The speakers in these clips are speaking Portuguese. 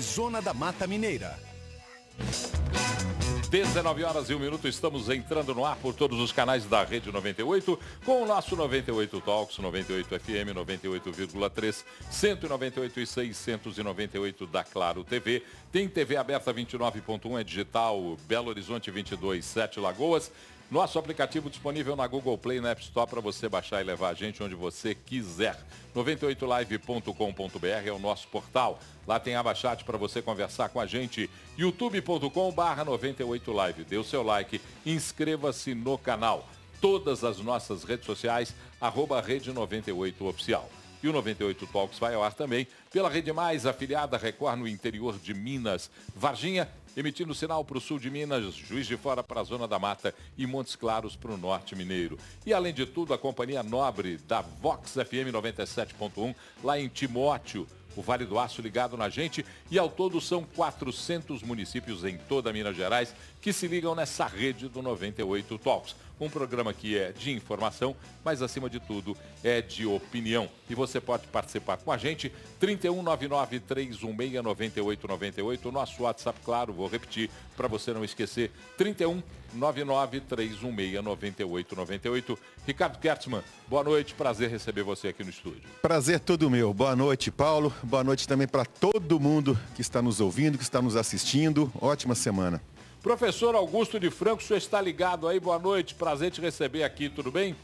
Zona da Mata Mineira. 19 horas e 1 minuto, estamos entrando no ar por todos os canais da Rede 98, com o nosso 98 Talks, 98 FM, 98,3, 198,6, 198 da Claro TV. Tem TV aberta 29.1, é digital, Belo Horizonte 22, 7 Lagoas. Nosso aplicativo disponível na Google Play e na App Store para você baixar e levar a gente onde você quiser. 98live.com.br é o nosso portal. Lá tem aba chat para você conversar com a gente. youtube.com/98live. Dê o seu like, inscreva-se no canal. Todas as nossas redes sociais, @Rede 98 Oficial. E o 98 Talks vai ao ar também pela Rede Mais, afiliada Record no interior de Minas. Varginha, emitindo sinal para o sul de Minas, Juiz de Fora para a Zona da Mata e Montes Claros para o norte mineiro. E além de tudo, a companhia nobre da Vox FM 97.1, lá em Timóteo, o Vale do Aço ligado na gente. E ao todo são 400 municípios em toda Minas Gerais que se ligam nessa rede do 98 Talks. Um programa que é de informação, mas acima de tudo é de opinião. E você pode participar com a gente, 3199-316-9898, nosso WhatsApp, claro, vou repetir para você não esquecer, 3199-316-9898. Ricardo Kertzmann, boa noite, prazer receber você aqui no estúdio. Prazer todo meu. Boa noite, Paulo. Boa noite também para todo mundo que está nos ouvindo, que está nos assistindo. Ótima semana. Professor Augusto de Franco, o senhor está ligado aí, boa noite, prazer te receber aqui, tudo bem?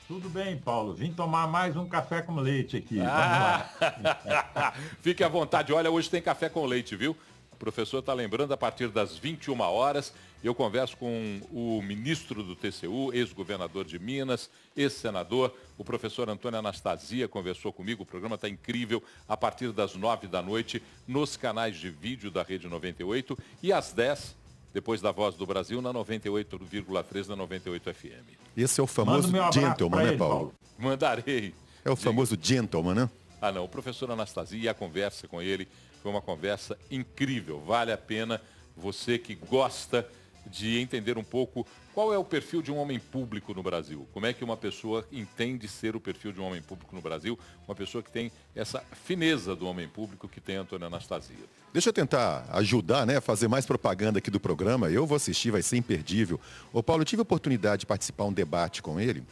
Tudo bem, Paulo, vim tomar mais um café com leite aqui, vamos lá. lá. Fique à vontade, olha, hoje tem café com leite, viu? O professor está lembrando, a partir das 21 horas, eu converso com o ministro do TCU, ex-governador de Minas, ex-senador, o professor Antônio Anastasia conversou comigo, o programa está incrível, a partir das 9 da noite, nos canais de vídeo da Rede 98 e às 10, depois da Voz do Brasil, na 98,3 da 98 FM. Esse é o famoso gentleman, né, Paulo? Mandarei. É o famoso gentleman, né? Ah, não, o professor Anastasia e a conversa com ele foi uma conversa incrível. Vale a pena você que gosta de entender um pouco qual é o perfil de um homem público no Brasil. Como é que uma pessoa entende ser o perfil de um homem público no Brasil. Uma pessoa que tem essa fineza do homem público que tem Antônio Anastasia. Deixa eu tentar ajudar, né, a fazer mais propaganda aqui do programa. Eu vou assistir, vai ser imperdível. Ô, Paulo, eu tive a oportunidade de participar de um debate com ele,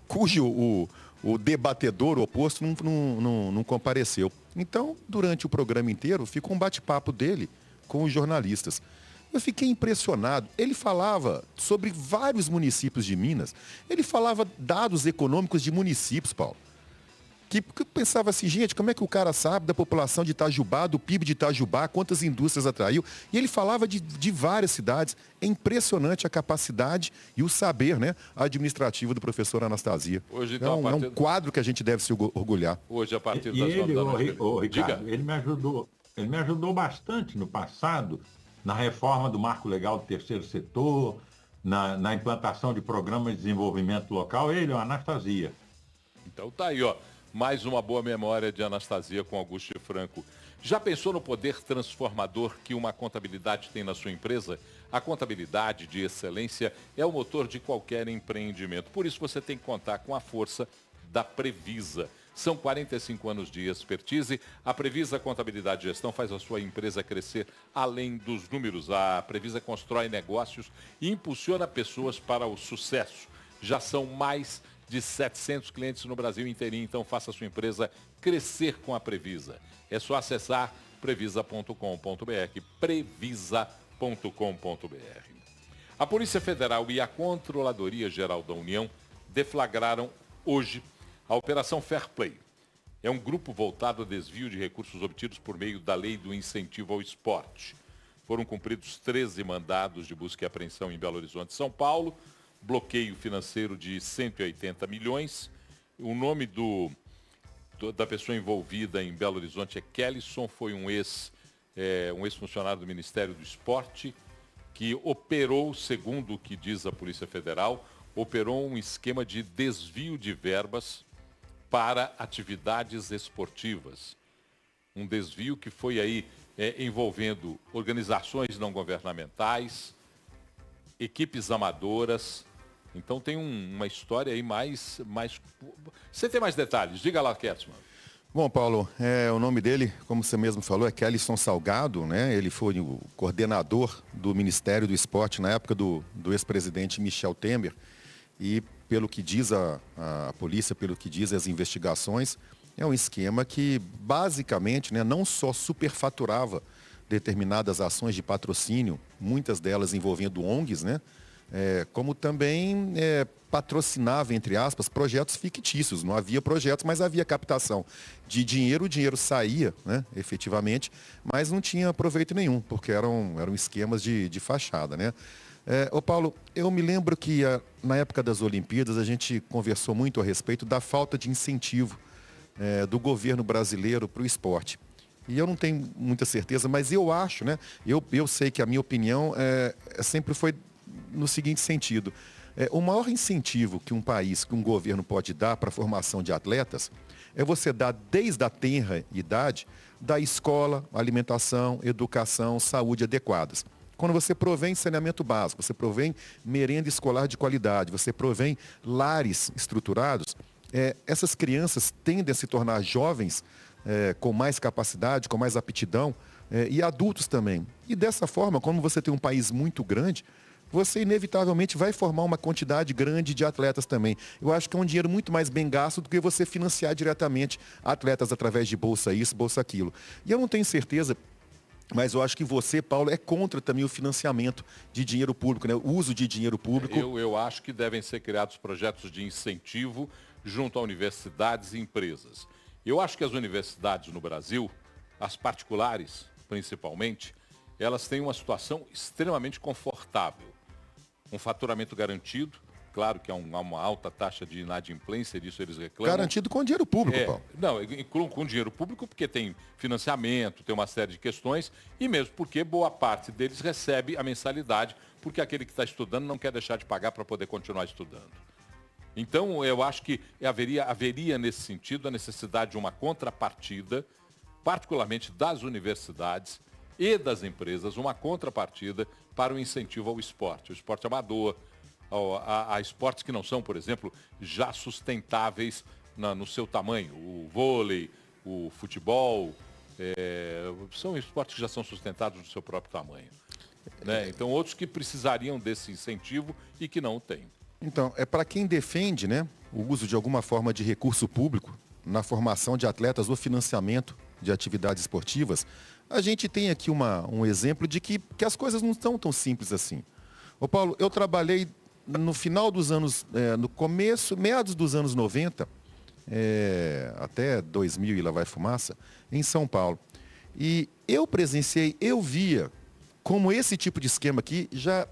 cujo o debatedor oposto não compareceu. Então, durante o programa inteiro, ficou um bate-papo dele com os jornalistas. Eu fiquei impressionado. Ele falava sobre vários municípios de Minas. Ele falava dados econômicos de municípios, Paulo. Que eu pensava assim, gente, como é que o cara sabe da população de Itajubá, do PIB de Itajubá, quantas indústrias atraiu? E ele falava de várias cidades. É impressionante a capacidade e o saber, né, administrativo do professor Anastasia. Hoje, então, é um quadro que a gente deve se orgulhar. Hoje, a partir das 9 da noite. Ricardo, diga. Ele me ajudou bastante no passado, na reforma do marco legal do terceiro setor, na implantação de programas de desenvolvimento local. Ele, o Anastasia. Então tá aí, ó. Mais uma boa memória de Anastasia com Augusto de Franco. Já pensou no poder transformador que uma contabilidade tem na sua empresa? A contabilidade de excelência é o motor de qualquer empreendimento. Por isso você tem que contar com a força da Previsa. São 45 anos de expertise. A Previsa Contabilidade e Gestão faz a sua empresa crescer além dos números. A Previsa constrói negócios e impulsiona pessoas para o sucesso. Já são mais de 700 clientes no Brasil inteirinho, então faça a sua empresa crescer com a Previsa. É só acessar previsa.com.br, previsa.com.br. A Polícia Federal e a Controladoria Geral da União deflagraram hoje a Operação Fair Play. É um grupo voltado a desvio de recursos obtidos por meio da Lei do Incentivo ao Esporte. Foram cumpridos 13 mandados de busca e apreensão em Belo Horizonte, São Paulo, bloqueio financeiro de 180 milhões. O nome da pessoa envolvida em Belo Horizonte é Kellyson, foi um ex-funcionário do Ministério do Esporte, que operou, segundo o que diz a Polícia Federal, operou um esquema de desvio de verbas para atividades esportivas. Um desvio que foi aí envolvendo organizações não governamentais, equipes amadoras. Então tem uma história aí mais... Você tem mais detalhes? Diga lá, Kertzmann. Bom, Paulo, o nome dele, como você mesmo falou, é Kellyson Salgado, né? Ele foi o coordenador do Ministério do Esporte na época do ex-presidente Michel Temer. E pelo que diz a polícia, pelo que diz as investigações, é um esquema que basicamente, né, não só superfaturava determinadas ações de patrocínio, muitas delas envolvendo ONGs, né? Como também patrocinava, entre aspas, projetos fictícios. Não havia projetos, mas havia captação de dinheiro, o dinheiro saía, né, efetivamente, mas não tinha proveito nenhum, porque eram esquemas de fachada, né? Ô Paulo, eu me lembro que na época das Olimpíadas a gente conversou muito a respeito da falta de incentivo do governo brasileiro para o esporte. E eu não tenho muita certeza, mas eu acho, né? Eu sei que a minha opinião sempre foi no seguinte sentido. O maior incentivo que um país, que um governo pode dar para a formação de atletas é você dar desde a tenra idade da escola, alimentação, educação, saúde adequadas. Quando você provém saneamento básico, você provém merenda escolar de qualidade, você provém lares estruturados, essas crianças tendem a se tornar jovens com mais capacidade, com mais aptidão, e adultos também. E dessa forma, como você tem um país muito grande, você inevitavelmente vai formar uma quantidade grande de atletas também. Eu acho que é um dinheiro muito mais bem gasto do que você financiar diretamente atletas através de bolsa isso, bolsa aquilo. E eu não tenho certeza, mas eu acho que você, Paulo, é contra também o financiamento de dinheiro público, né? O uso de dinheiro público. Eu acho que devem ser criados projetos de incentivo junto a universidades e empresas. Eu acho que as universidades no Brasil, as particulares principalmente, elas têm uma situação extremamente confortável. Um faturamento garantido, claro que há uma alta taxa de inadimplência, disso eles reclamam. Garantido com dinheiro público, Paulo. Não, incluo com dinheiro público porque tem financiamento, tem uma série de questões, e mesmo porque boa parte deles recebe a mensalidade, porque aquele que está estudando não quer deixar de pagar para poder continuar estudando. Então, eu acho que haveria nesse sentido a necessidade de uma contrapartida, particularmente das universidades e das empresas, uma contrapartida para o incentivo ao esporte. O esporte amador, a esportes que não são, por exemplo, já sustentáveis no seu tamanho. O vôlei, o futebol, são esportes que já são sustentados no seu próprio tamanho, né? Então, outros que precisariam desse incentivo e que não o têm. Então, para quem defende, né, o uso de alguma forma de recurso público na formação de atletas ou financiamento de atividades esportivas, a gente tem aqui um exemplo de que as coisas não são tão simples assim. Ô Paulo, eu trabalhei no final dos anos, no começo, meados dos anos 90, até 2000 e lá vai fumaça, em São Paulo. E eu presenciei, eu via como esse tipo de esquema aqui já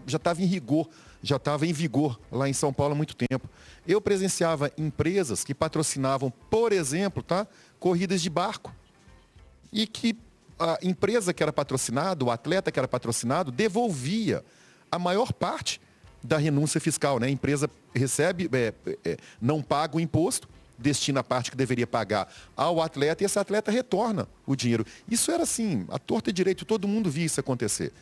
estava em rigor, já estava em vigor lá em São Paulo há muito tempo. Eu presenciava empresas que patrocinavam, por exemplo, corridas de barco. E que a empresa que era patrocinada, o atleta que era patrocinado, devolvia a maior parte da renúncia fiscal, né? A empresa recebe, não paga o imposto, destina a parte que deveria pagar ao atleta e esse atleta retorna o dinheiro. Isso era assim, à torta e direito, todo mundo via isso acontecer.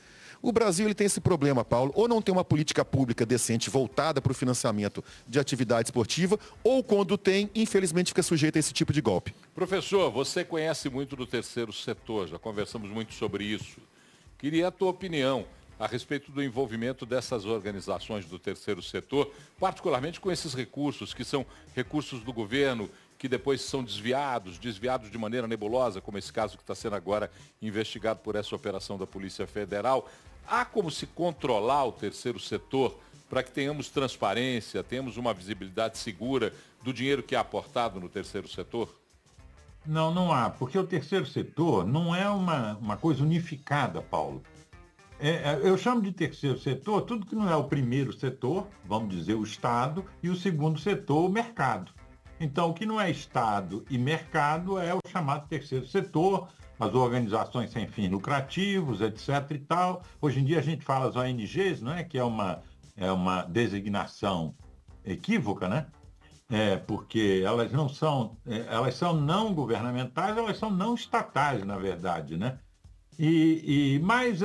O Brasil ele tem esse problema, Paulo, ou não tem uma política pública decente voltada para o financiamento de atividade esportiva, ou quando tem, infelizmente fica sujeito a esse tipo de golpe. Professor, você conhece muito do terceiro setor, já conversamos muito sobre isso. Queria a tua opinião a respeito do envolvimento dessas organizações do terceiro setor, particularmente com esses recursos, que são recursos do governo, que depois são desviados de maneira nebulosa, como esse caso que está sendo agora investigado por essa operação da Polícia Federal. Há como se controlar o terceiro setor para que tenhamos transparência, tenhamos uma visibilidade segura do dinheiro que é aportado no terceiro setor? Não, não há, porque o terceiro setor não é uma coisa unificada, Paulo. Eu chamo de terceiro setor tudo que não é o primeiro setor, vamos dizer o Estado, e o segundo setor, o mercado. Então, o que não é Estado e mercado é o chamado terceiro setor, as organizações sem fins lucrativos, etc. e tal. Hoje em dia a gente fala as ONGs, não é? Que é uma designação equívoca, né? Porque elas não são, elas são não governamentais, elas são não estatais, na verdade, né? Mas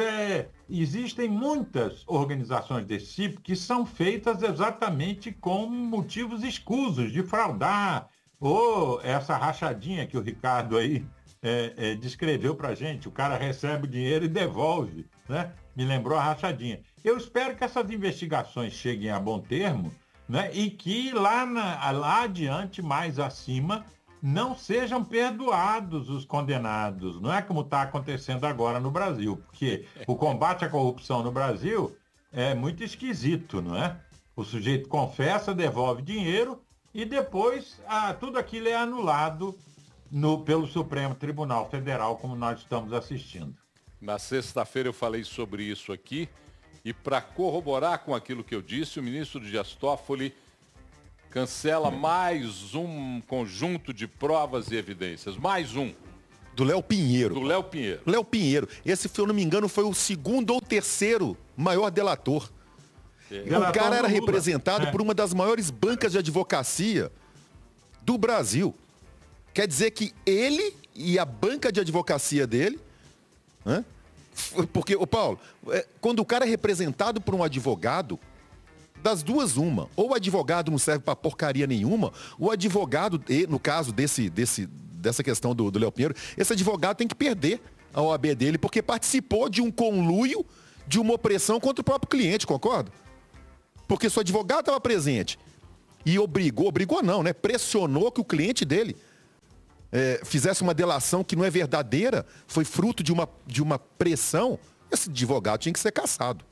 existem muitas organizações desse tipo que são feitas exatamente com motivos escusos, de fraudar, Ou essa rachadinha que o Ricardo aí descreveu para a gente, o cara recebe o dinheiro e devolve, né? Me lembrou a rachadinha. Eu espero que essas investigações cheguem a bom termo, né? E que lá adiante, mais acima, não sejam perdoados os condenados. Não é como está acontecendo agora no Brasil, porque o combate à corrupção no Brasil é muito esquisito, não é? O sujeito confessa, devolve dinheiro e depois tudo aquilo é anulado pelo Supremo Tribunal Federal, como nós estamos assistindo. Na sexta-feira eu falei sobre isso aqui e para corroborar com aquilo que eu disse, o ministro Dias Toffoli cancela mais um conjunto de provas e evidências. Mais um. Do Léo Pinheiro. Do Léo Pinheiro. Léo Pinheiro. Esse, se eu não me engano, foi o segundo ou terceiro maior delator. O cara era representado por uma das maiores bancas de advocacia do Brasil. Quer dizer que ele e a banca de advocacia dele... Né? Porque, ô Paulo, quando o cara é representado por um advogado, das duas uma. Ou o advogado não serve pra porcaria nenhuma, o advogado, no caso dessa questão do Léo Pinheiro, esse advogado tem que perder a OAB dele, porque participou de um conluio, de uma opressão contra o próprio cliente, concorda? Porque se o advogado estava presente e obrigou não, né? Pressionou que o cliente dele fizesse uma delação que não é verdadeira, foi fruto de uma pressão, esse advogado tinha que ser cassado.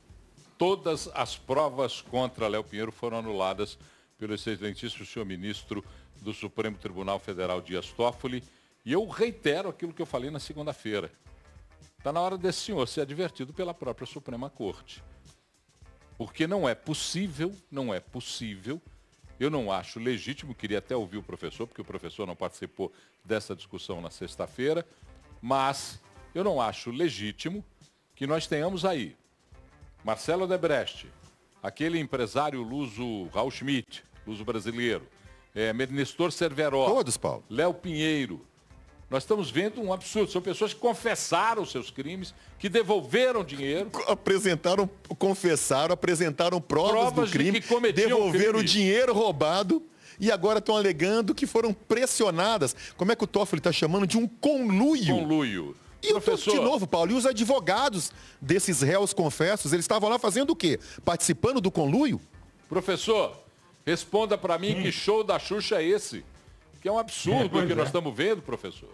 Todas as provas contra Léo Pinheiro foram anuladas pelo excelentíssimo senhor ministro do Supremo Tribunal Federal, Dias Toffoli, e eu reitero aquilo que eu falei na segunda-feira. Está na hora desse senhor ser advertido pela própria Suprema Corte. Porque não é possível, eu não acho legítimo, queria até ouvir o professor, porque o professor não participou dessa discussão na sexta-feira, mas eu não acho legítimo que nós tenhamos aí Marcelo Odebrecht, aquele empresário luso Raul Schmidt, luso brasileiro, Nestor Cerveró, todos, Paulo. Léo Pinheiro. Nós estamos vendo um absurdo. São pessoas que confessaram seus crimes, que devolveram dinheiro. Apresentaram provas do crime, devolveram o dinheiro roubado e agora estão alegando que foram pressionadas. Como é que o Toffoli está chamando? De um conluio. Conluio. E professor... de novo, Paulo, e os advogados desses réus confessos, eles estavam lá fazendo o quê? Participando do conluio? Professor, responda para mim que show da Xuxa é esse? Que é um absurdo o que nós estamos vendo, professor.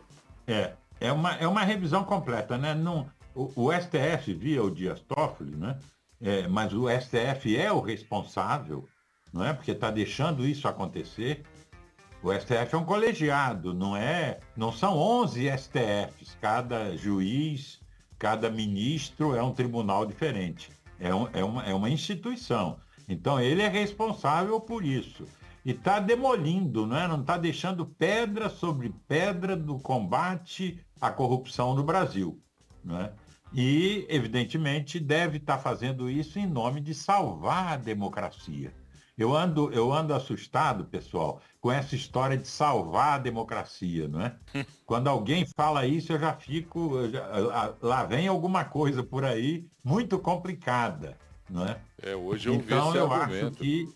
É uma revisão completa, né? Não, o STF via o Dias Toffoli, né? Mas o STF é o responsável, não é? Porque está deixando isso acontecer. O STF é um colegiado, não são 11 STFs. Cada juiz, cada ministro é um tribunal diferente. É uma instituição. Então, ele é responsável por isso. E está demolindo, não está deixando pedra sobre pedra do combate à corrupção no Brasil. Né? E, evidentemente, deve estar fazendo isso em nome de salvar a democracia. Eu ando assustado, pessoal, com essa história de salvar a democracia, não é? Quando alguém fala isso, eu já fico... lá vem alguma coisa por aí muito complicada, não é? Hoje eu ouvi esse argumento. Acho que...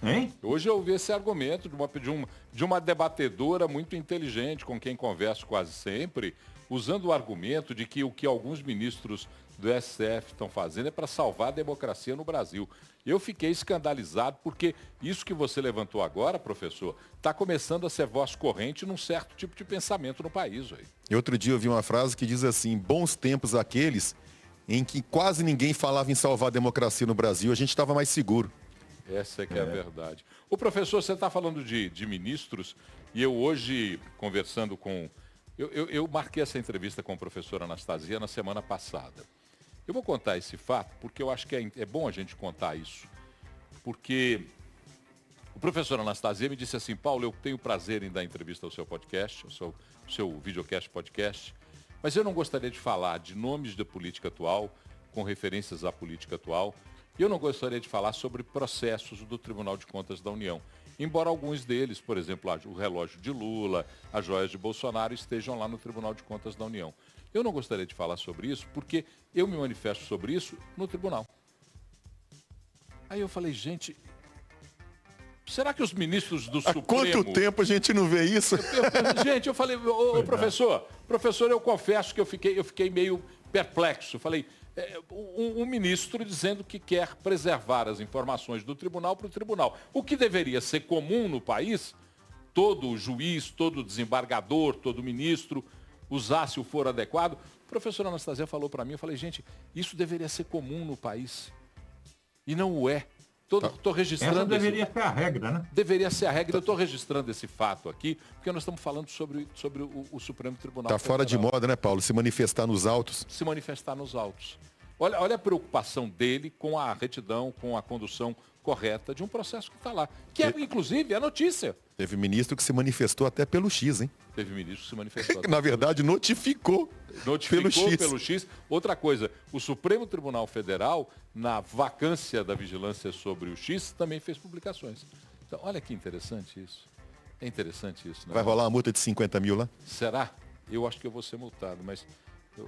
Hein? Hoje eu ouvi esse argumento de uma debatedora muito inteligente, com quem converso quase sempre, usando o argumento de que o que alguns ministros do STF estão fazendo é para salvar a democracia no Brasil. Eu fiquei escandalizado porque isso que você levantou agora, professor, está começando a ser voz corrente num certo tipo de pensamento no país. Véio. E outro dia eu vi uma frase que diz assim, bons tempos aqueles em que quase ninguém falava em salvar a democracia no Brasil, a gente estava mais seguro. Essa é que é a verdade. O professor, você está falando de ministros, e eu hoje, conversando com... Eu marquei essa entrevista com a professora Anastasia na semana passada. Eu vou contar esse fato, porque eu acho que é bom a gente contar isso. Porque o professor Anastasia me disse assim, Paulo, eu tenho prazer em dar entrevista ao seu podcast, ao seu videocast podcast, mas eu não gostaria de falar de nomes da política atual, com referências à política atual, e eu não gostaria de falar sobre processos do Tribunal de Contas da União. Embora alguns deles, por exemplo, o relógio de Lula, as joias de Bolsonaro, estejam lá no Tribunal de Contas da União. Eu não gostaria de falar sobre isso porque eu me manifesto sobre isso no tribunal. Aí eu falei, gente, será que os ministros do Há Supremo... quanto tempo a gente não vê isso? Gente, eu falei, ô, professor, eu confesso que eu fiquei meio perplexo. Falei, um ministro dizendo que quer preservar as informações do tribunal para o tribunal. O que deveria ser comum no país, todo juiz, todo desembargador, todo ministro usasse o foro adequado. O professor Anastasia falou para mim, eu falei, gente, isso deveria ser comum no país. E não o é. Estou registrando. Essa deveria ser a regra, né? Deveria ser a regra. Eu estou registrando esse fato aqui, porque nós estamos falando sobre o Supremo Tribunal Está fora de moda, né, Paulo? Se manifestar nos autos. Se manifestar nos autos. Olha a preocupação dele com a retidão, com a condução correta de um processo que está lá. Que é, inclusive, a notícia. Teve ministro que se manifestou até pelo X, hein? Teve ministro que se manifestou. Na verdade, notificou pelo X. Outra coisa, o Supremo Tribunal Federal, na vacância da vigilância sobre o X, também fez publicações. Então, olha que interessante isso. É interessante isso, né? Vai rolar uma multa de 50 mil lá? Será? Eu acho que eu vou ser multado, mas...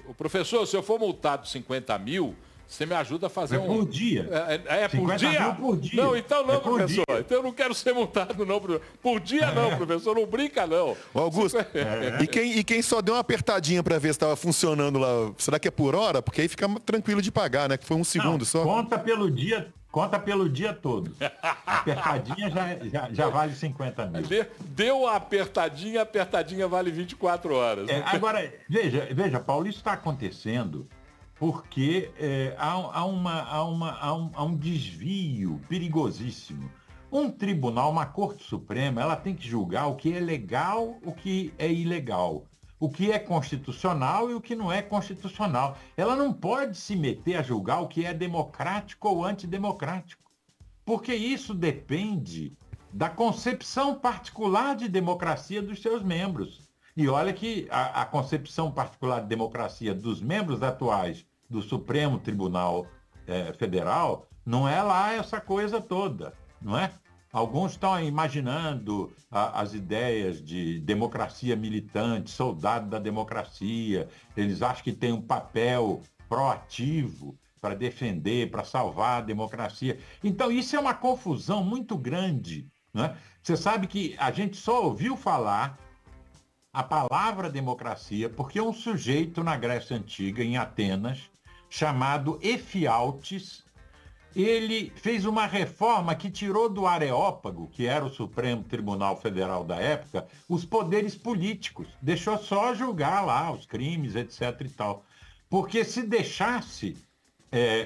O professor, se eu for multado 50 mil, você me ajuda a fazer por dia. É por dia? Por dia? Não, então não, professor. Dia. Então eu não quero ser multado, não. Por dia não, professor. Não brinca, não. Ô, Augusto, e quem só deu uma apertadinha para ver se estava funcionando lá, será que é por hora? Porque aí fica tranquilo de pagar, né? Que foi um segundo só. Conta pelo dia todo. A apertadinha já vale 50 mil. Deu a apertadinha vale 24 horas. Agora, veja, Paulo, isso está acontecendo porque há um desvio perigosíssimo. Um tribunal, uma Corte Suprema, ela tem que julgar o que é legal, o que é ilegal, o que é constitucional e o que não é constitucional. Ela não pode se meter a julgar o que é democrático ou antidemocrático, porque isso depende da concepção particular de democracia dos seus membros. E olha que a concepção particular de democracia dos membros atuais do Supremo Tribunal Federal não é lá essa coisa toda, não é? Alguns estão imaginando as ideias de democracia militante, soldado da democracia. Eles acham que tem um papel proativo para defender, para salvar a democracia. Então, isso é uma confusão muito grande, né? Você sabe que a gente só ouviu falar a palavra democracia porque um sujeito na Grécia Antiga, em Atenas, chamado Efialtes, ele fez uma reforma que tirou do Areópago, que era o Supremo Tribunal Federal da época, os poderes políticos. Deixou só julgar lá os crimes, etc. e tal. Porque se deixasse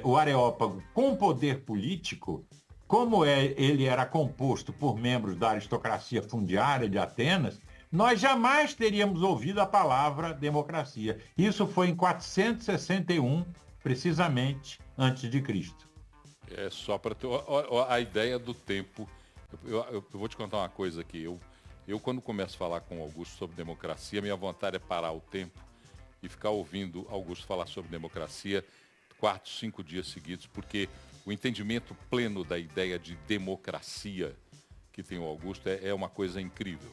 o Areópago com poder político, como ele era composto por membros da aristocracia fundiária de Atenas, nós jamais teríamos ouvido a palavra democracia. Isso foi em 461, precisamente, antes de Cristo. É só para ter a ideia do tempo. Eu vou te contar uma coisa aqui. Eu, quando começo a falar com o Augusto sobre democracia, minha vontade é parar o tempo e ficar ouvindo Augusto falar sobre democracia 4, 5 dias seguidos, porque o entendimento pleno da ideia de democracia que tem o Augusto é uma coisa incrível.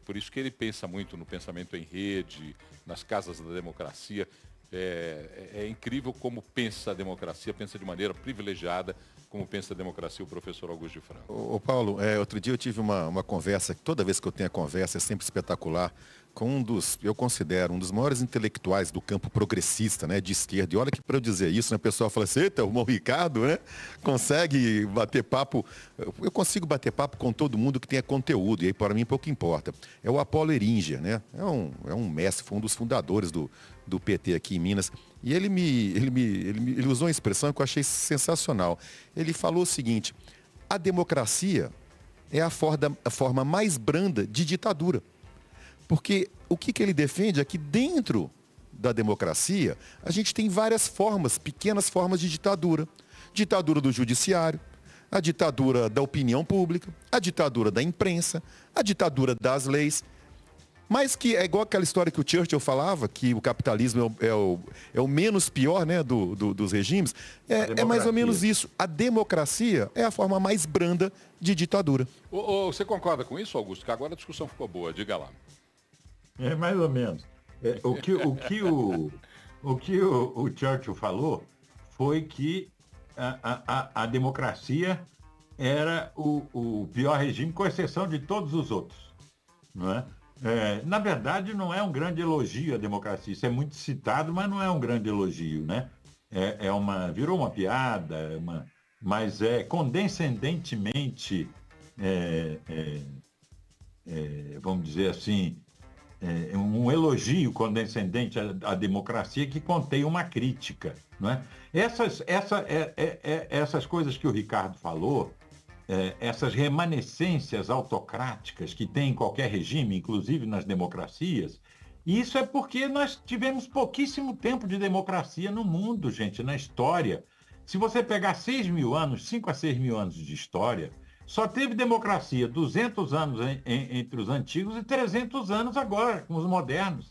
Por isso que ele pensa muito no pensamento em rede, nas casas da democracia. É incrível como pensa a democracia, pensa de maneira privilegiada, como pensa a democracia o professor Augusto de Franco. Ô Paulo, outro dia eu tive uma conversa, toda vez que eu tenho a conversa é sempre espetacular, com eu considero um dos maiores intelectuais do campo progressista, né, de esquerda. E olha que para eu dizer isso, né, o pessoal fala assim, eita, o irmão Ricardo, né, consegue bater papo, eu consigo bater papo com todo mundo que tenha conteúdo, e aí para mim pouco importa. É o Apolo Eringer, né, é um mestre, foi um dos fundadores do PT aqui em Minas, e ele usou uma expressão que eu achei sensacional. Ele falou o seguinte, a democracia é a forma mais branda de ditadura. Porque o que ele defende é que dentro da democracia, a gente tem várias formas, pequenas formas de ditadura. Ditadura do judiciário, a ditadura da opinião pública, a ditadura da imprensa, a ditadura das leis. Mas que é igual aquela história que o Churchill falava, que o capitalismo é o menos pior, né, dos regimes. É mais ou menos isso. A democracia é a forma mais branda de ditadura. Você concorda com isso, Augusto? Que agora a discussão ficou boa. Diga lá. É mais ou menos. O que o Churchill falou foi que a democracia era o pior regime, com exceção de todos os outros. Não é? Na verdade, não é um grande elogio à democracia. Isso é muito citado, mas não é um grande elogio, né? Virou uma piada, mas é condescendentemente, vamos dizer assim, um elogio condescendente à democracia que contém uma crítica, não é? Essas coisas que o Ricardo falou, essas remanescências autocráticas que tem em qualquer regime, inclusive nas democracias, isso é porque nós tivemos pouquíssimo tempo de democracia no mundo, gente, na história. Se você pegar 6 mil anos, 5 a 6 mil anos de história, só teve democracia 200 anos entre os antigos e 300 anos agora, com os modernos.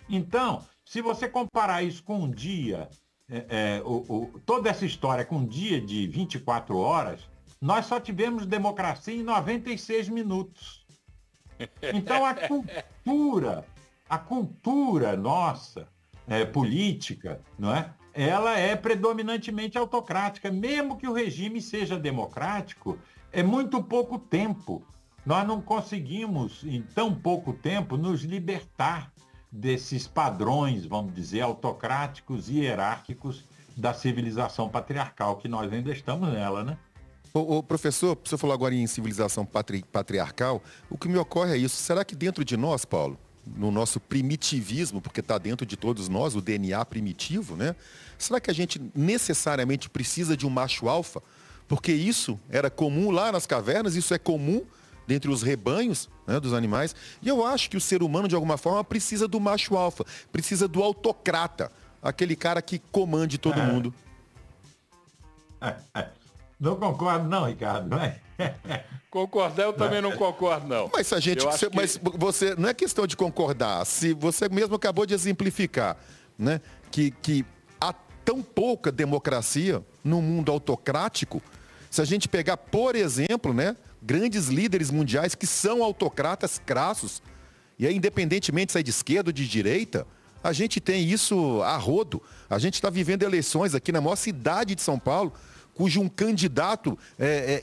Então, se você comparar isso com um dia, toda essa história com um dia de 24 horas, nós só tivemos democracia em 96 minutos. Então, a cultura nossa, política, não é? Ela é predominantemente autocrática. Mesmo que o regime seja democrático, é muito pouco tempo. Nós não conseguimos, em tão pouco tempo, nos libertar desses padrões, vamos dizer, autocráticos e hierárquicos da civilização patriarcal, que nós ainda estamos nela, né? O professor, você falou agora em civilização patriarcal, o que me ocorre é isso. Será que dentro de nós, Paulo, no nosso primitivismo, porque está dentro de todos nós, o DNA primitivo, né? Será que a gente necessariamente precisa de um macho alfa? Porque isso era comum lá nas cavernas, isso é comum dentre os rebanhos, né, dos animais. E eu acho que o ser humano, de alguma forma, precisa do macho alfa, precisa do autocrata, aquele cara que comande todo mundo. Não concordo não, Ricardo, não é? Concordar, eu também não concordo, não. Mas a gente, mas você não é questão de concordar. Se você mesmo acabou de exemplificar, né, que há tão pouca democracia no mundo autocrático, se a gente pegar, por exemplo, né, grandes líderes mundiais que são autocratas crassos, e aí, independentemente se é de esquerda ou de direita, a gente tem isso a rodo. A gente está vivendo eleições aqui na maior cidade de São Paulo, cujo um candidato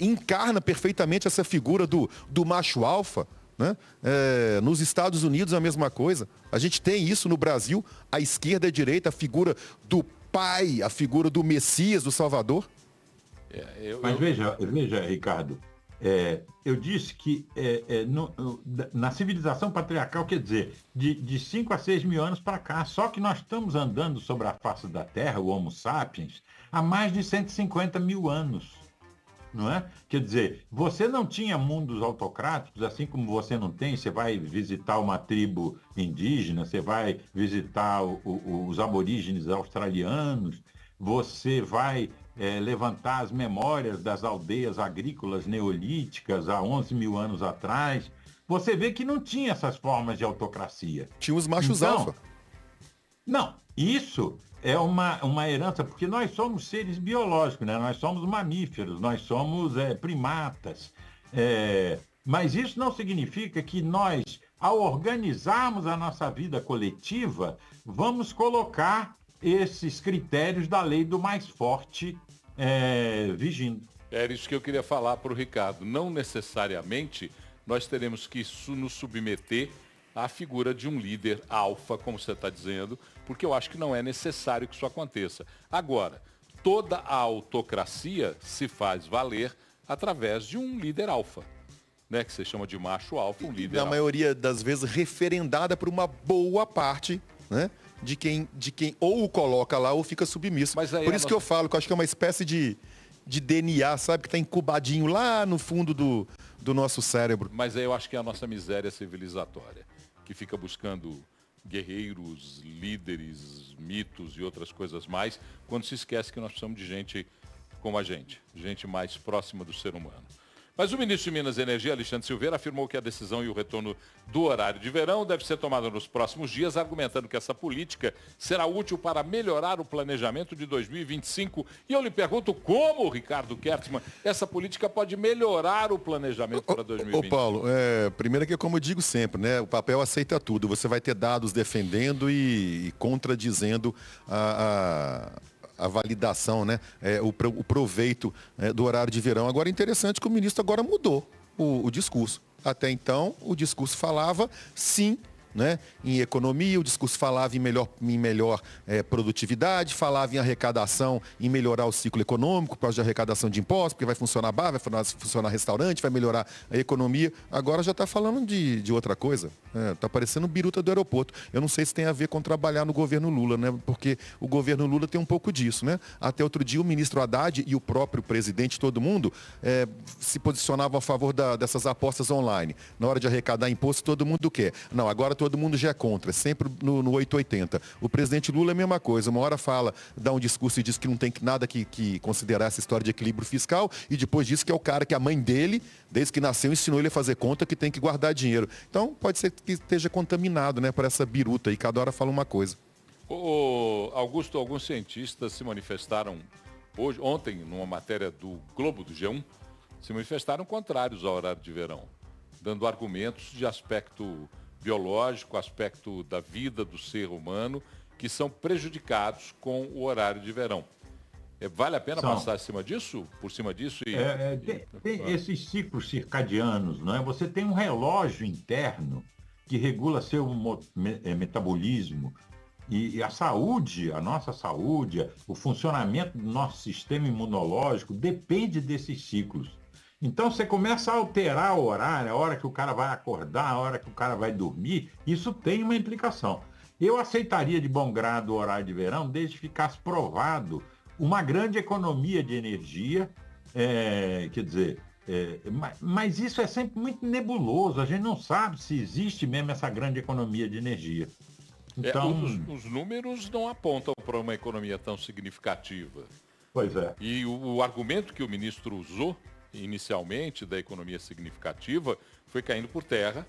encarna perfeitamente essa figura do macho alfa, né? Nos Estados Unidos a mesma coisa. A gente tem isso no Brasil, a esquerda e a direita, a figura do pai, a figura do Messias, do Salvador. Mas veja, Ricardo, eu disse que na civilização patriarcal, quer dizer, de 5 a 6 mil anos para cá, só que nós estamos andando sobre a face da Terra, o Homo sapiens, há mais de 150 mil anos, não é? Quer dizer, você não tinha mundos autocráticos, assim como você não tem, você vai visitar uma tribo indígena, você vai visitar os aborígenes australianos, você vai levantar as memórias das aldeias agrícolas neolíticas há 11 mil anos atrás, você vê que não tinha essas formas de autocracia. Tinha os machos alfa. Não, isso é uma herança, porque nós somos seres biológicos, né? Nós somos mamíferos, nós somos primatas. Mas isso não significa que nós, ao organizarmos a nossa vida coletiva, vamos colocar esses critérios da lei do mais forte vigindo. Era isso que eu queria falar para o Ricardo. Não necessariamente nós teremos que nos submeter à figura de um líder alfa, como você está dizendo, porque eu acho que não é necessário que isso aconteça. Agora, toda a autocracia se faz valer através de um líder alfa, né, que você chama de macho alfa, um líder alfa. Na maioria das vezes referendada por uma boa parte, né, de quem ou o coloca lá ou fica submisso. Por isso que eu falo que eu acho que é uma espécie de DNA, sabe, que está incubadinho lá no fundo do nosso cérebro. Mas aí eu acho que é a nossa miséria civilizatória, que fica buscando guerreiros, líderes, mitos e outras coisas mais, quando se esquece que nós precisamos de gente como a gente mais próxima do ser humano. Mas o ministro de Minas e Energia, Alexandre Silveira, afirmou que a decisão e o retorno do horário de verão deve ser tomada nos próximos dias, argumentando que essa política será útil para melhorar o planejamento de 2025. E eu lhe pergunto como, Ricardo Kertzmann, essa política pode melhorar o planejamento para 2025? Ô Paulo, primeiro que, como eu digo sempre, né, o papel aceita tudo. Você vai ter dados defendendo e contradizendo a validação, né? O proveito do horário de verão. Agora é interessante que o ministro agora mudou o discurso. Até então, o discurso falava sim, né, em economia, o discurso falava em melhor produtividade, falava em arrecadação, em melhorar o ciclo econômico, por causa de arrecadação de impostos, porque vai funcionar bar, vai funcionar restaurante, vai melhorar a economia. Agora já está falando de outra coisa. Está parecendo biruta do aeroporto. Eu não sei se tem a ver com trabalhar no governo Lula, né? Porque o governo Lula tem um pouco disso, né? Até outro dia o ministro Haddad e o próprio presidente, todo mundo, se posicionavam a favor dessas apostas online. Na hora de arrecadar imposto, todo mundo quer. Não, agora todo mundo já é contra, sempre no 880. O presidente Lula é a mesma coisa. Uma hora dá um discurso e diz que não tem nada que considerar essa história de equilíbrio fiscal, e depois diz que é o cara que a mãe dele, desde que nasceu, ensinou ele a fazer conta, que tem que guardar dinheiro. Então, pode ser que esteja contaminado, né, por essa biruta e cada hora fala uma coisa. Augusto, alguns cientistas se manifestaram ontem, numa matéria do Globo, do G1, se manifestaram contrários ao horário de verão, dando argumentos de aspecto biológico, aspecto da vida do ser humano, que são prejudicados com o horário de verão. Vale a pena passar por cima disso? Tem esses ciclos circadianos, não é? Você tem um relógio interno que regula seu metabolismo e a saúde, a nossa saúde, o funcionamento do nosso sistema imunológico depende desses ciclos. Então você começa a alterar o horário, a hora que o cara vai acordar, a hora que o cara vai dormir, isso tem uma implicação. Eu aceitaria de bom grado o horário de verão desde que ficasse provado uma grande economia de energia, mas isso é sempre muito nebuloso, a gente não sabe se existe mesmo essa grande economia de energia. Então, os números não apontam para uma economia tão significativa. Pois é. E o argumento que o ministro usou inicialmente da economia significativa foi caindo por terra.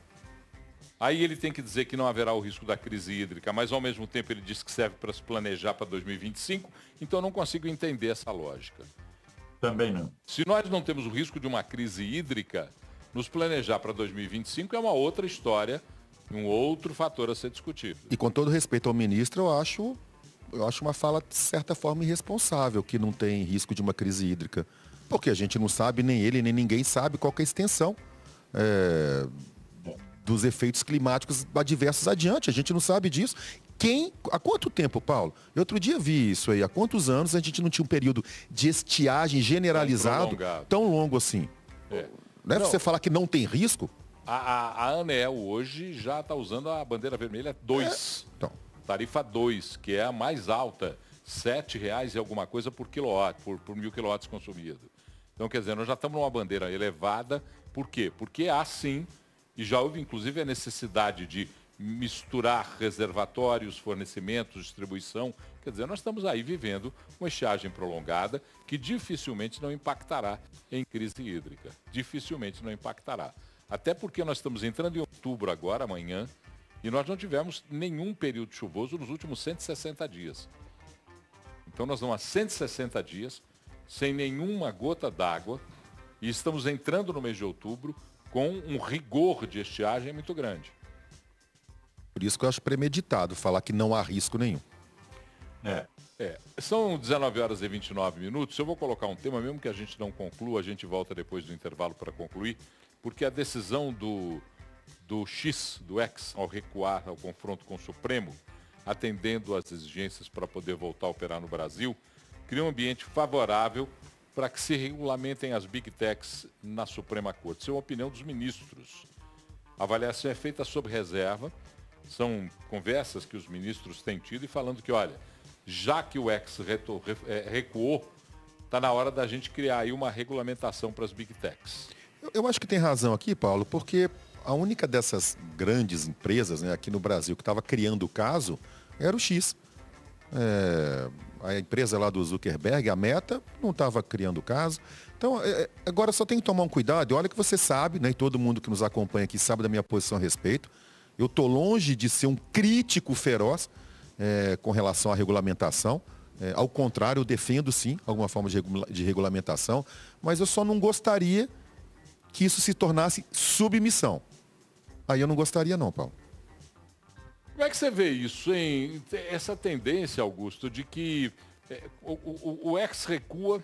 Aí ele tem que dizer que não haverá o risco da crise hídrica, mas ao mesmo tempo ele diz que serve para se planejar para 2025, então eu não consigo entender essa lógica. Também não. Se nós não temos o risco de uma crise hídrica, nos planejar para 2025 é uma outra história, um outro fator a ser discutido. E com todo respeito ao ministro, eu acho uma fala de certa forma irresponsável, que não tem risco de uma crise hídrica. Porque a gente não sabe, nem ele, nem ninguém sabe qual que é a extensão dos efeitos climáticos adversos adiante. A gente não sabe disso. Há quanto tempo, Paulo? Eu outro dia vi isso aí. Há quantos anos a gente não tinha um período de estiagem generalizado tão longo assim? Não é você falar que não tem risco? A ANEEL hoje já está usando a bandeira vermelha 2. Então. Tarifa 2, que é a mais alta. R$ 7,00 e alguma coisa por quilowatt, por 1.000 quilowatts consumido. Então, quer dizer, nós já estamos numa bandeira elevada. Por quê? Porque há sim, e já houve inclusive a necessidade de misturar reservatórios, fornecimentos, distribuição. Quer dizer, nós estamos aí vivendo uma estiagem prolongada que dificilmente não impactará em crise hídrica. Dificilmente não impactará. Até porque nós estamos entrando em outubro agora, amanhã, e nós não tivemos nenhum período chuvoso nos últimos 160 dias. Então nós vamos há 160 dias, sem nenhuma gota d'água, e estamos entrando no mês de outubro com um rigor de estiagem muito grande. Por isso que eu acho premeditado falar que não há risco nenhum. São 19h29. Eu vou colocar um tema, mesmo que a gente não conclua, a gente volta depois do intervalo para concluir, porque a decisão do X, do X, ao recuar ao confronto com o Supremo, atendendo às exigências para poder voltar a operar no Brasil, cria um ambiente favorável para que se regulamentem as Big Techs na Suprema Corte. Isso é a opinião dos ministros. A avaliação é feita sob reserva, são conversas que os ministros têm tido e falando que, olha, já que o X recuou, está na hora da gente criar aí uma regulamentação para as Big Techs. Eu acho que tem razão aqui, Paulo, porque a única dessas grandes empresas, né, aqui no Brasil que estava criando o caso era o X. A empresa lá do Zuckerberg, a Meta, não estava criando o caso. Então, agora só tem que tomar um cuidado. E olha que você sabe, né, e todo mundo que nos acompanha aqui sabe da minha posição a respeito. Eu estou longe de ser um crítico feroz com relação à regulamentação. Ao contrário, eu defendo sim alguma forma de regulamentação, mas eu só não gostaria que isso se tornasse submissão. Aí eu não gostaria não, Paulo. Como é que você vê isso, hein? Essa tendência, Augusto, de que O ex recua,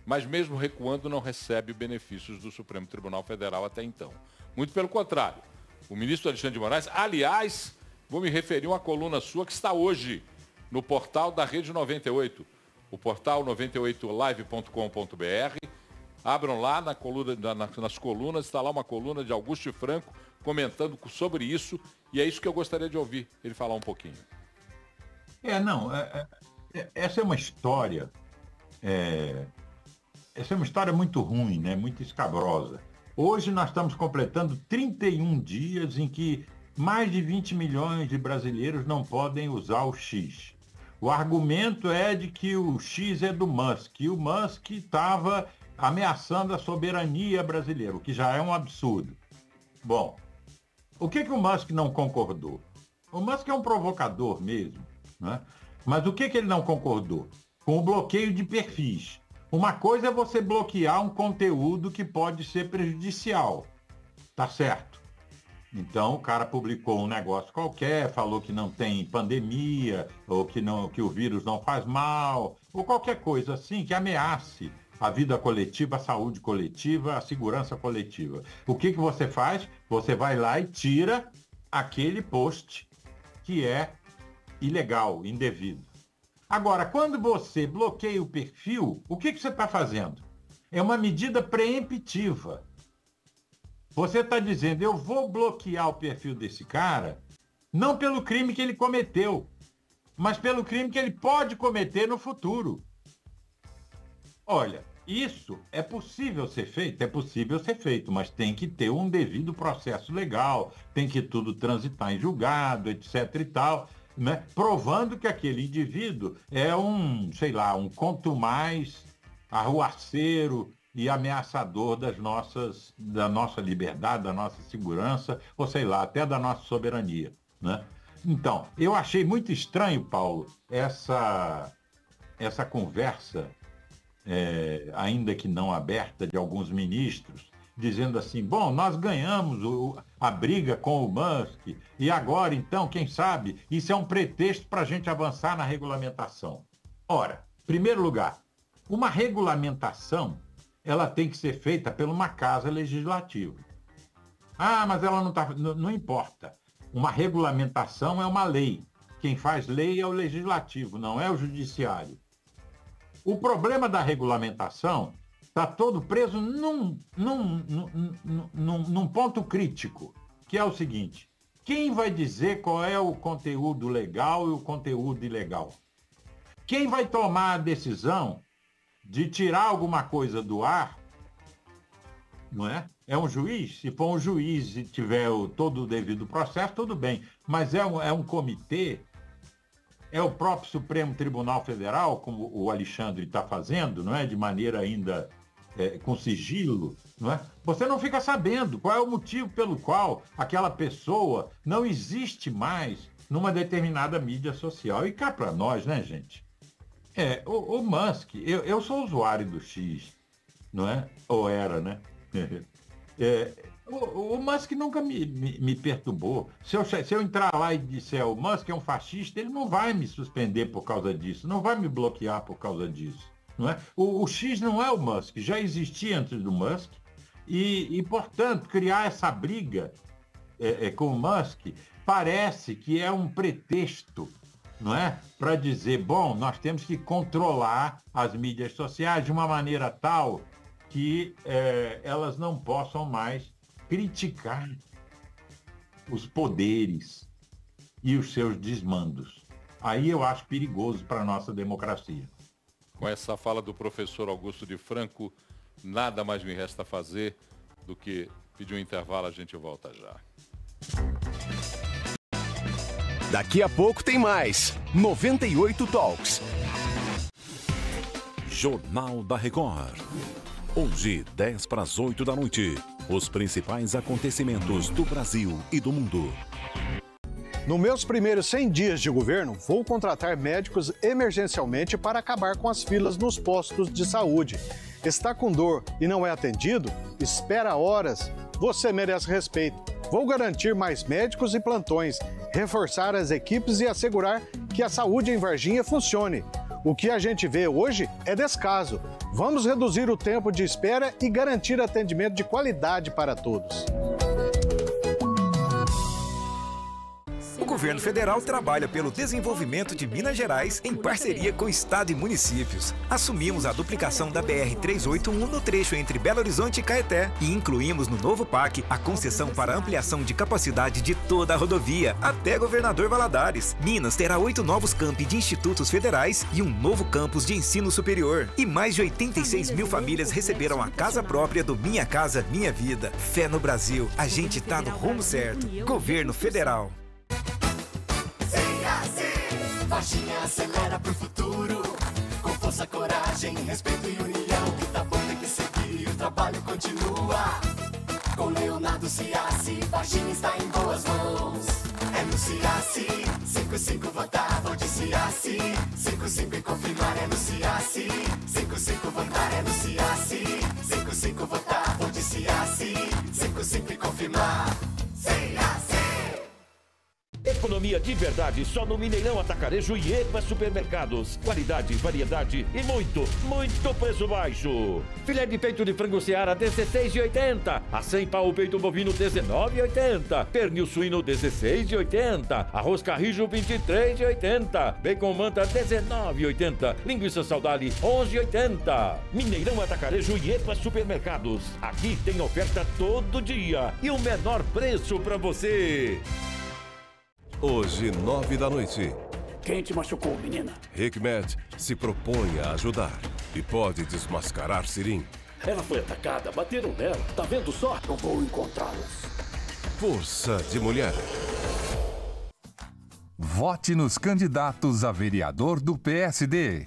mas mesmo recuando não recebe benefícios do Supremo Tribunal Federal até então. Muito pelo contrário. O ministro Alexandre de Moraes, aliás, vou me referir a uma coluna sua que está hoje no portal da Rede 98, o portal 98live.com.br. Abram lá nas colunas, está lá uma coluna de Augusto Franco comentando sobre isso, e é isso que eu gostaria de ouvir ele falar um pouquinho. Essa é uma história, essa é uma história muito ruim, né? Muito escabrosa. Hoje nós estamos completando 31 dias em que mais de 20 milhões de brasileiros não podem usar o X. O argumento é de que o X é do Musk, e o Musk estava ameaçando a soberania brasileira, o que já é um absurdo. Bom, o que o Musk não concordou? O Musk é um provocador mesmo, né? Mas o que ele não concordou? Com o bloqueio de perfis. Uma coisa é você bloquear um conteúdo que pode ser prejudicial, tá certo? Então o cara publicou um negócio qualquer, falou que não tem pandemia, ou que o vírus não faz mal, ou qualquer coisa assim que ameace a vida coletiva, a saúde coletiva, a segurança coletiva. O que você faz? Você vai lá e tira aquele post que é ilegal, indevido. Agora, quando você bloqueia o perfil, o que você está fazendo? É uma medida preemptiva. Você está dizendo, eu vou bloquear o perfil desse cara, não pelo crime que ele cometeu, mas pelo crime que ele pode cometer no futuro. Olha, isso é possível ser feito, mas tem que ter um devido processo legal, tem que tudo transitar em julgado, etc e tal, né? Provando que aquele indivíduo é um contumaz, arruaceiro e ameaçador da nossa liberdade, da nossa segurança, ou sei lá, até da nossa soberania, né? Então, eu achei muito estranho, Paulo, essa conversa, ainda que não aberta, de alguns ministros, dizendo assim, bom, nós ganhamos a briga com o Musk, e agora, então, quem sabe, isso é um pretexto para a gente avançar na regulamentação. Ora, em primeiro lugar, uma regulamentação, ela tem que ser feita por uma casa legislativa. Ah, mas ela não importa. Uma regulamentação é uma lei. Quem faz lei é o legislativo, não é o judiciário. O problema da regulamentação está todo preso num ponto crítico, que é o seguinte: quem vai dizer qual é o conteúdo legal e o conteúdo ilegal? Quem vai tomar a decisão de tirar alguma coisa do ar, não é? É um juiz? Se for um juiz e tiver todo o devido processo, tudo bem. Mas é um comitê, é o próprio Supremo Tribunal Federal, como o Alexandre está fazendo, não é? De maneira ainda com sigilo, não é? Você não fica sabendo qual é o motivo pelo qual aquela pessoa não existe mais numa determinada mídia social. E cá para nós, né, gente? O Musk, eu sou usuário do X, não é? Ou era, né? O Musk nunca me perturbou. Se eu entrar lá e disser o Musk é um fascista, ele não vai me suspender por causa disso, não vai me bloquear por causa disso, não é? O X não é o Musk, já existia antes do Musk, e portanto, criar essa briga com o Musk parece que é um pretexto, não é? Para dizer, bom, nós temos que controlar as mídias sociais de uma maneira tal que elas não possam mais criticar os poderes e os seus desmandos. Aí eu acho perigoso para a nossa democracia. Com essa fala do professor Augusto de Franco, nada mais me resta fazer do que pedir um intervalo, a gente volta já. Daqui a pouco tem mais 98 Talks. Jornal da Record. Hoje, 10 para as 8 da noite. Os principais acontecimentos do Brasil e do mundo. Nos meus primeiros 100 dias de governo, vou contratar médicos emergencialmente para acabar com as filas nos postos de saúde. Está com dor e não é atendido? Espera horas. Você merece respeito. Vou garantir mais médicos e plantões, reforçar as equipes e assegurar que a saúde em Varginha funcione. O que a gente vê hoje é descaso. Vamos reduzir o tempo de espera e garantir atendimento de qualidade para todos. O governo federal trabalha pelo desenvolvimento de Minas Gerais em parceria com o Estado e municípios. Assumimos a duplicação da BR-381 no trecho entre Belo Horizonte e Caeté e incluímos no novo PAC a concessão para ampliação de capacidade de toda a rodovia, até Governador Valadares. Minas terá 8 novos campi de institutos federais e um novo campus de ensino superior. E mais de 86 mil famílias receberam a casa própria do Minha Casa Minha Vida. Fé no Brasil, a gente tá no rumo certo. Governo Federal. Varginha acelera pro futuro, com força, coragem, respeito e união. Que tá bom, tem que seguir e o trabalho continua. Com Leonardo Ciassi, Varginha está em boas mãos. É no Ciassi, 55 votar, vote Ciassi. 55 e confirmar é no Ciassi. 55 votar é no Ciassi. 55 votar, vote Ciassi. 55 e confirmar, Ciassi. Economia de verdade só no Mineirão Atacarejo e EPA Supermercados. Qualidade, variedade e muito preço baixo. Filé de peito de frango Seara, R$16,80. A 100 pau o peito bovino, R$19,80. Pernil suíno, R$16,80. Arroz carrijo, R$23,80. Bacon manta, R$19,80. Linguiça saudade, R$11,80. Mineirão Atacarejo e EPA Supermercados. Aqui tem oferta todo dia e o menor preço para você. Hoje, 9 da noite. Quem te machucou, menina? Hikmet se propõe a ajudar e pode desmascarar Sirim. Ela foi atacada, bateram nela. Tá vendo só? Eu vou encontrá-los. Força de mulher. Vote nos candidatos a vereador do PSD.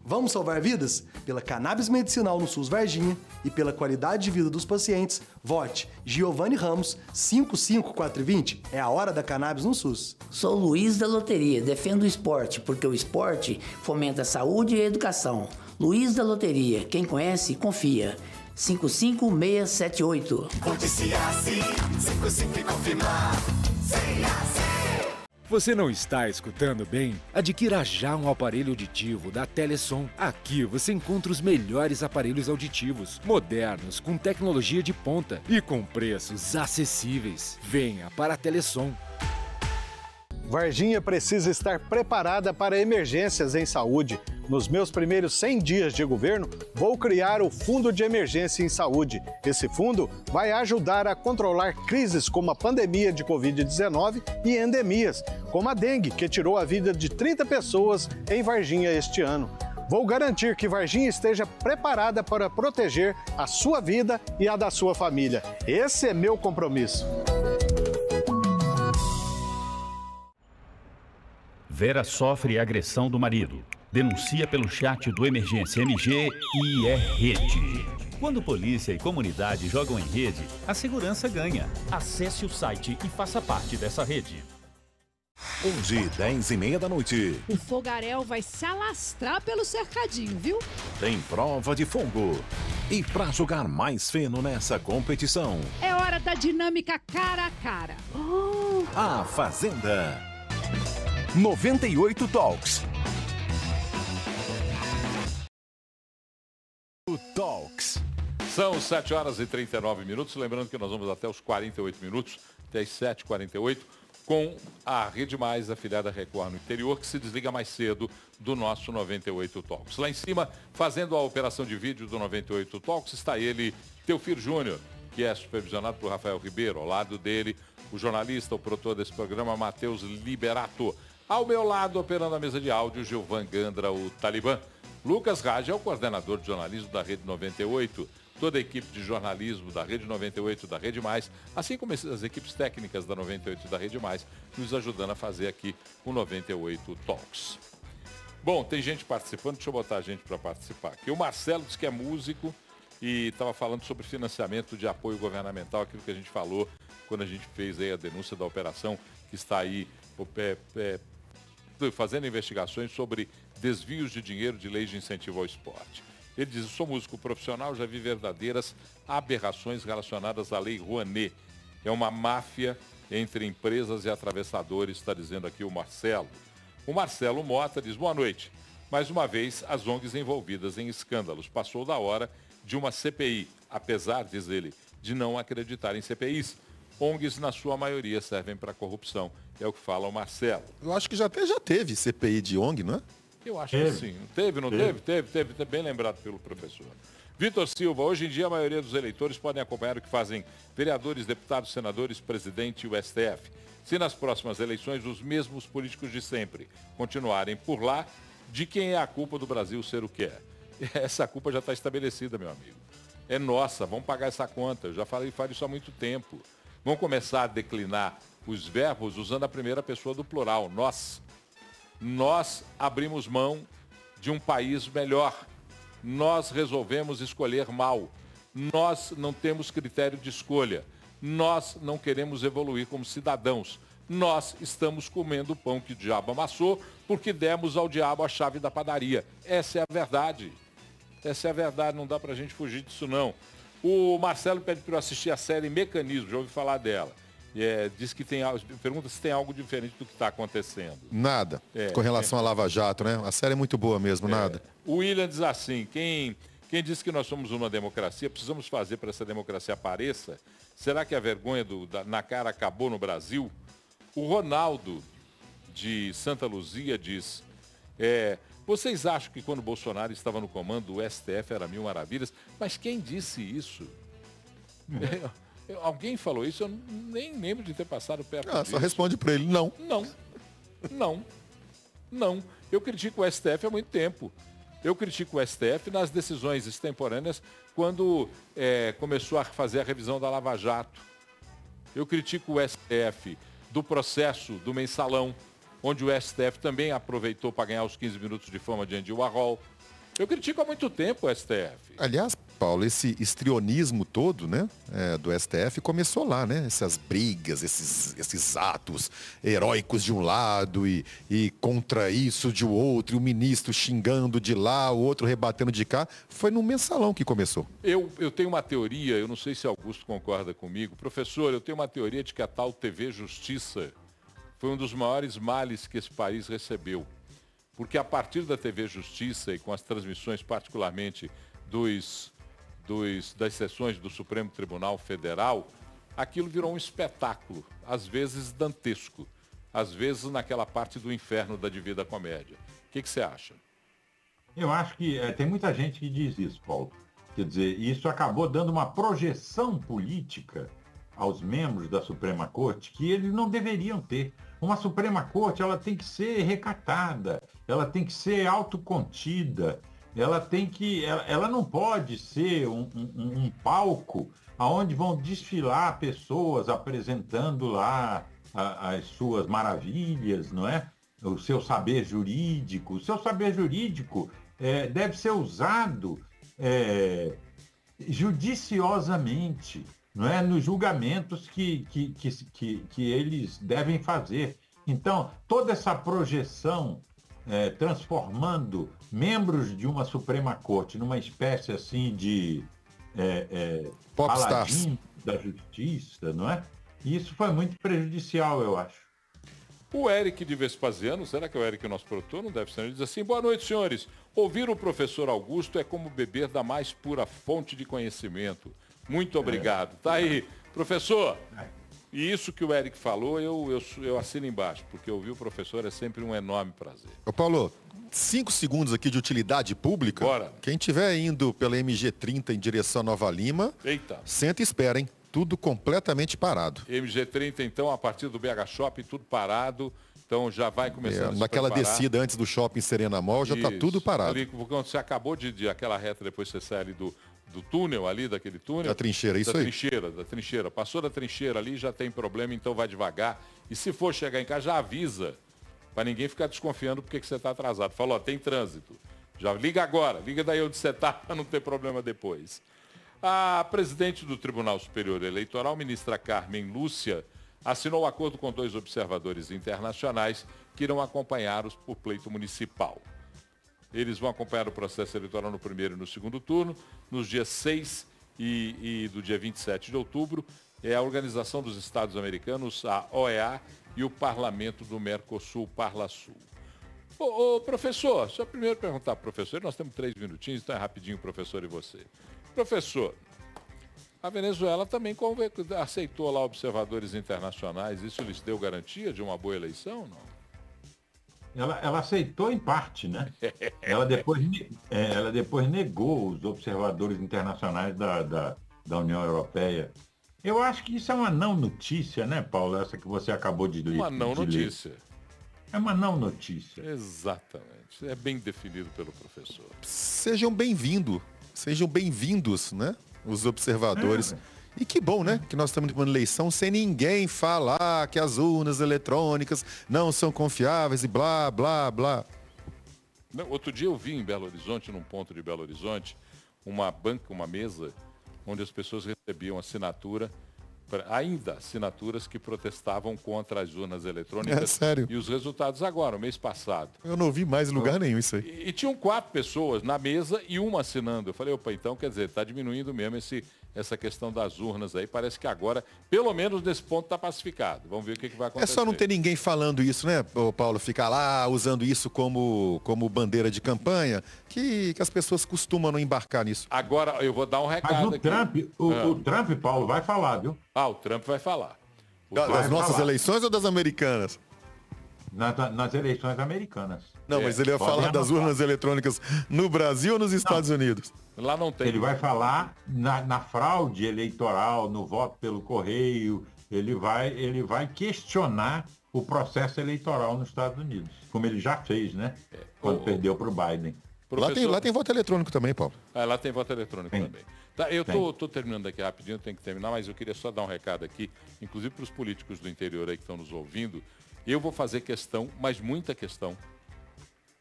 Vamos salvar vidas? Pela cannabis medicinal no SUS Varginha e pela qualidade de vida dos pacientes, vote Giovanni Ramos, 55420. É a hora da cannabis no SUS. Sou Luiz da Loteria, defendo o esporte, porque o esporte fomenta a saúde e a educação. Luiz da Loteria, quem conhece, confia. 55678. Vote Ciassi, 55 e confirmar, Ciassi. Você não está escutando bem? Adquira já um aparelho auditivo da Telesom. Aqui você encontra os melhores aparelhos auditivos, modernos, com tecnologia de ponta e com preços acessíveis. Venha para a Telesom. Varginha precisa estar preparada para emergências em saúde. Nos meus primeiros 100 dias de governo, vou criar o Fundo de Emergência em Saúde. Esse fundo vai ajudar a controlar crises como a pandemia de Covid-19 e endemias, como a dengue, que tirou a vida de 30 pessoas em Varginha este ano. Vou garantir que Varginha esteja preparada para proteger a sua vida e a da sua família. Esse é meu compromisso. Vera sofre agressão do marido. Denuncia pelo chat do Emergência MG e é rede. Quando polícia e comunidade jogam em rede, a segurança ganha. Acesse o site e faça parte dessa rede. Hoje, 10h30 da noite. O fogaréu vai se alastrar pelo cercadinho, viu? Tem prova de fogo. E para jogar mais feno nessa competição... É hora da dinâmica cara a cara. A Fazenda. 98 Talks. Talks. São 7 horas e 39 minutos. Lembrando que nós vamos até os 48 minutos, até as 7h48, com a Rede Mais, afiliada Record no interior, que se desliga mais cedo do nosso 98 Talks. Lá em cima, fazendo a operação de vídeo do 98 Talks, está ele, Teofir Júnior, que é supervisionado por Rafael Ribeiro. Ao lado dele, o jornalista, o produtor desse programa, Matheus Liberato. Ao meu lado, operando a mesa de áudio, Gilvan Gandra, o Talibã. Lucas Raj é o coordenador de jornalismo da Rede 98. Toda a equipe de jornalismo da Rede 98 da Rede Mais, assim como as equipes técnicas da 98 da Rede Mais, nos ajudando a fazer aqui o 98 Talks. Bom, tem gente participando, deixa eu botar a gente para participar aqui. O Marcelo diz que é músico e estava falando sobre financiamento de apoio governamental, aquilo que a gente falou quando a gente fez aí a denúncia da operação que está aí fazendo investigações sobre desvios de dinheiro de leis de incentivo ao esporte. Ele diz, sou músico profissional, já vi verdadeiras aberrações relacionadas à lei Rouanet. É uma máfia entre empresas e atravessadores, está dizendo aqui o Marcelo. O Marcelo Mota diz, boa noite, Mais uma vez, as ONGs envolvidas em escândalos. Passou da hora de uma CPI, apesar, diz ele, de não acreditar em CPIs. ONGs, na sua maioria, servem para corrupção. É o que fala o Marcelo. Eu acho que já teve CPI de ONG, não é? Eu acho que sim. Teve, não teve? Teve. Bem lembrado pelo professor. Vitor Silva, hoje em dia a maioria dos eleitores podem acompanhar o que fazem vereadores, deputados, senadores, presidente e o STF. Se nas próximas eleições os mesmos políticos de sempre continuarem por lá, de quem é a culpa do Brasil ser o que é? Essa culpa já está estabelecida, meu amigo. É nossa, vamos pagar essa conta. Eu já falo isso há muito tempo. Vamos começar a declinar os verbos usando a primeira pessoa do plural, nós. Nós abrimos mão de um país melhor. Nós resolvemos escolher mal. Nós não temos critério de escolha. Nós não queremos evoluir como cidadãos. Nós estamos comendo o pão que o diabo amassou porque demos ao diabo a chave da padaria. Essa é a verdade. Essa é a verdade, não dá pra gente fugir disso não. O Marcelo pede para eu assistir a série Mecanismo, já ouvi falar dela. Diz que pergunta se tem algo diferente do que está acontecendo. Nada. Com relação à Lava Jato, né? A série é muito boa mesmo, nada. O William diz assim, quem diz que nós somos uma democracia, precisamos fazer para essa democracia apareça? Será que a vergonha na cara acabou no Brasil? O Ronaldo, de Santa Luzia, diz, vocês acham que quando o Bolsonaro estava no comando, o STF era mil maravilhas? Mas quem disse isso? Alguém falou isso? Eu nem lembro de ter passado perto disso. Só responde para ele, não. Não. Eu critico o STF há muito tempo. Eu critico o STF nas decisões extemporâneas quando começou a fazer a revisão da Lava Jato. Eu critico o STF do processo do mensalão, onde o STF também aproveitou para ganhar os 15 minutos de fama de Andy Warhol. Eu critico há muito tempo o STF. Aliás, Paulo, esse histrionismo todo, né, do STF começou lá, né? Essas brigas, esses atos heróicos de um lado e contra isso de outro, e o ministro xingando de lá, o outro rebatendo de cá. Foi no mensalão que começou. Eu tenho uma teoria, eu não sei se Augusto concorda comigo. Professor, eu tenho uma teoria de que a tal TV Justiça foi um dos maiores males que esse país recebeu. Porque a partir da TV Justiça e com as transmissões particularmente das sessões do Supremo Tribunal Federal, aquilo virou um espetáculo, às vezes dantesco, às vezes naquela parte do inferno da Divina Comédia. O que você acha? Eu acho que tem muita gente que diz isso, Paulo. Quer dizer, isso acabou dando uma projeção política aos membros da Suprema Corte que eles não deveriam ter. Uma Suprema Corte, ela tem que ser recatada, ela tem que ser autocontida, ela não pode ser um palco onde vão desfilar pessoas apresentando lá as suas maravilhas, não é? O seu saber jurídico. O seu saber jurídico deve ser usado judiciosamente, não é? Nos julgamentos que eles devem fazer. Então, toda essa projeção transformando membros de uma Suprema Corte numa espécie assim de paladino da justiça, não é? E isso foi muito prejudicial, eu acho. O Eric de Vespasiano, será que é o Eric nosso produtor? Não deve ser. Ele diz assim, boa noite, senhores. Ouvir o professor Augusto é como beber da mais pura fonte de conhecimento. Muito obrigado. Tá aí, professor. E isso que o Eric falou, eu assino embaixo, porque ouvir o professor é sempre um enorme prazer. Ô Paulo, 5 segundos aqui de utilidade pública. Bora. Quem estiver indo pela MG30 em direção a Nova Lima, senta e espera, hein? Tudo completamente parado. MG30, então, a partir do BH Shopping, tudo parado. Então já vai começando a se naquela preparar. Descida antes do shopping Serena Mall, já está tudo parado. Ali, quando você acabou de aquela reta, depois você sai ali do túnel ali, daquele túnel. Da trincheira, isso aí. Da trincheira. Passou da trincheira ali, já tem problema, então vai devagar. E se for chegar em casa, já avisa, para ninguém ficar desconfiando porque que você está atrasado. Falou, tem trânsito. Já liga agora, liga daí onde você está, para não ter problema depois. A presidente do Tribunal Superior Eleitoral, ministra Carmen Lúcia, assinou um acordo com 2 observadores internacionais que irão acompanhar o pleito municipal. Eles vão acompanhar o processo eleitoral no primeiro e no segundo turno, nos dias 6 e do dia 27 de outubro. É a Organização dos Estados Americanos, a OEA, e o Parlamento do Mercosul, Parlasul. Ô, professor, só primeiro perguntar pro professor, nós temos 3 minutinhos, então é rapidinho, professor, e você. Professor, a Venezuela também aceitou lá observadores internacionais, isso lhes deu garantia de uma boa eleição, não? Ela aceitou em parte, né? Ela depois negou os observadores internacionais da União Europeia. Eu acho que isso é uma não notícia, né, Paulo? Essa que você acabou de ler. Uma não notícia. É uma não notícia. Exatamente. É bem definido pelo professor. Sejam bem-vindos, né? Os observadores. E que bom, né? Que nós estamos numa eleição sem ninguém falar que as urnas eletrônicas não são confiáveis e blá, blá, blá. Não, outro dia eu vi em Belo Horizonte, num ponto de Belo Horizonte, uma mesa, onde as pessoas recebiam assinatura, ainda assinaturas que protestavam contra as urnas eletrônicas. É sério? E os resultados agora, o mês passado. Eu não vi mais em lugar nenhum isso aí. E tinham 4 pessoas na mesa e uma assinando. Eu falei, opa, então quer dizer, está diminuindo mesmo essa questão das urnas aí. Parece que agora, pelo menos nesse ponto, está pacificado. Vamos ver o que vai acontecer. É só não ter ninguém falando isso, né, Paulo? Ficar lá usando isso como bandeira de campanha, que as pessoas costumam não embarcar nisso. Agora, eu vou dar um recado aqui. O Trump, Paulo, vai falar, viu? Ah, o Trump vai falar. Das nossas eleições ou das americanas? Nas eleições americanas. Não, mas ele ia falar das urnas eletrônicas no Brasil ou nos Estados Unidos? Lá não tem. Ele vai falar na fraude eleitoral, no voto pelo correio. Ele vai questionar o processo eleitoral nos Estados Unidos, como ele já fez, né? Quando perdeu para o Biden. Lá tem voto eletrônico também, Paulo. Lá tem voto eletrônico também. Tá, eu tô terminando aqui rapidinho, tenho que terminar, mas eu queria só dar um recado aqui, inclusive para os políticos do interior aí que estão nos ouvindo. Eu vou fazer questão, mas muita questão,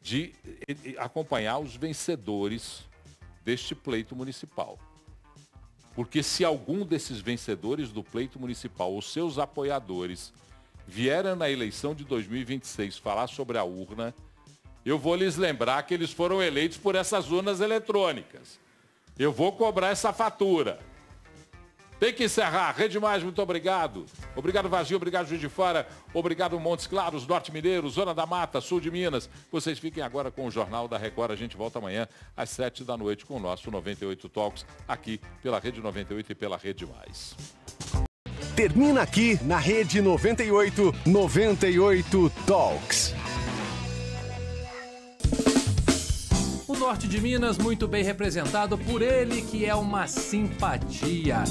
de acompanhar os vencedores deste pleito municipal. Porque se algum desses vencedores do pleito municipal, ou seus apoiadores, vierem na eleição de 2026 falar sobre a urna, eu vou lhes lembrar que eles foram eleitos por essas urnas eletrônicas. Eu vou cobrar essa fatura. Tem que encerrar. Rede Mais, muito obrigado. Obrigado, Varginha. Obrigado, Juiz de Fora. Obrigado, Montes Claros, Norte Mineiro, Zona da Mata, Sul de Minas. Vocês fiquem agora com o Jornal da Record. A gente volta amanhã às 7 da noite com o nosso 98 Talks, aqui pela Rede 98 e pela Rede Mais. Termina aqui na Rede 98, 98 Talks. O norte de Minas muito bem representado por ele, que é uma simpatia.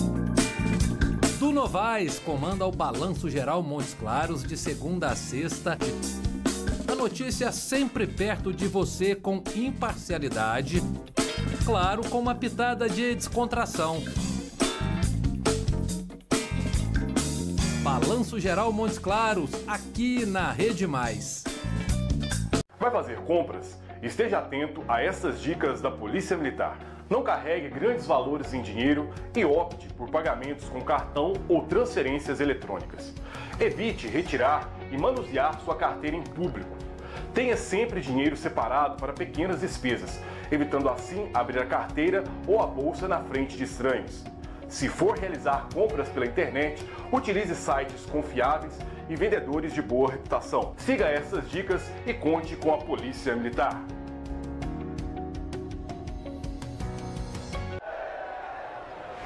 Du Novaes comanda o Balanço Geral Montes Claros de segunda a sexta. A notícia sempre perto de você com imparcialidade, claro, com uma pitada de descontração. Balanço Geral Montes Claros, aqui na Rede Mais. Vai fazer compras? Esteja atento a essas dicas da Polícia Militar. Não carregue grandes valores em dinheiro e opte por pagamentos com cartão ou transferências eletrônicas. Evite retirar e manusear sua carteira em público. Tenha sempre dinheiro separado para pequenas despesas, evitando assim abrir a carteira ou a bolsa na frente de estranhos. Se for realizar compras pela internet, utilize sites confiáveis e vendedores de boa reputação. Siga essas dicas e conte com a Polícia Militar.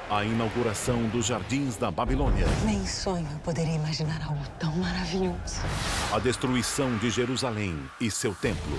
A inauguração dos Jardins da Babilônia. Nem sonho eu poderia imaginar algo tão maravilhoso. A destruição de Jerusalém e seu templo.